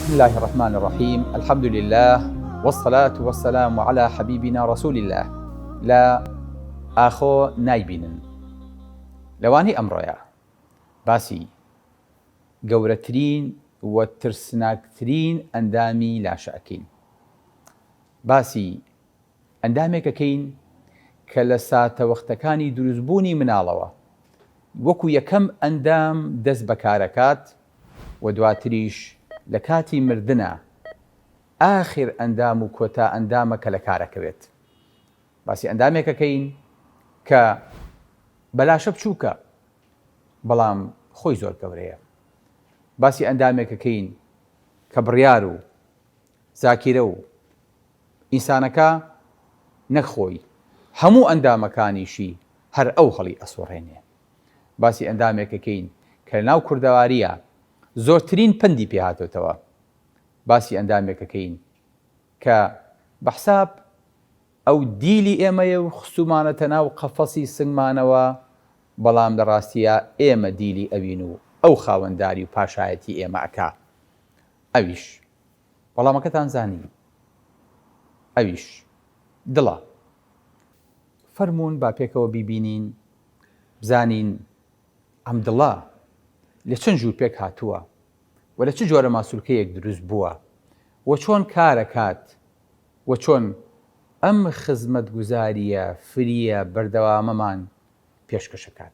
بسم الله الرحمن الرحيم الحمد لله والصلاة والسلام على حبيبنا رسول الله لا ئاخۆ نایبینن لەوانەی ئەمڕۆیە باسی گەورەترین و ترسناکترین ئەندامی لاشەکەین. باسی ئەندامێکەکەین کە لە ساتەوەختەکانی دروستبوونی مناڵەوە وەکو یەکەم ئەندام دەست بەکارەکات و دواتریش لە کاتی مردنە ئاخر ئەندام و کۆتا ئەندامە کە لە کارەکەوێت. باسی ئەندامێکەکەین کە بەلاشە بچووکە بەڵام خۆی زۆر گەورەیە. باسی ئەندامێکەکەین کە بڕیار و زاکیرە و ئینسانەکە نەخۆی هەموو ئەندامەکانیشی هەر ئەو هەڵی ئەسوڕێنێ. باسی ئەندامێکەکەین کە لەناو کوردەواریە زۆرترین پندی پێهاتۆتەوە. باسی ئەندامێکەکەین کە بەحساب ئەو دیلی ئێمەیە و خستومانەتە ناو قەفەسی سنگمانەوە، بەڵام لە ڕاستیە ئێمە دیلی ئەوین و ئەو خاوەنداری و پاشایەتی ئێمە ئەکا. ئەویش وەڵامەکەتان زانی، ئەویش دڵە. فەرموون با پێکەوە بیبینین بزانین ئەم دڵە لە چەند ژوور پێک هاتووە و لە چ جۆرە ماسوولکەیەک دروست بووە و چۆن کارەکات و چۆن ئەم خزمەتگوزاریە فریە بەردەوامەمان پێشکەشەکات.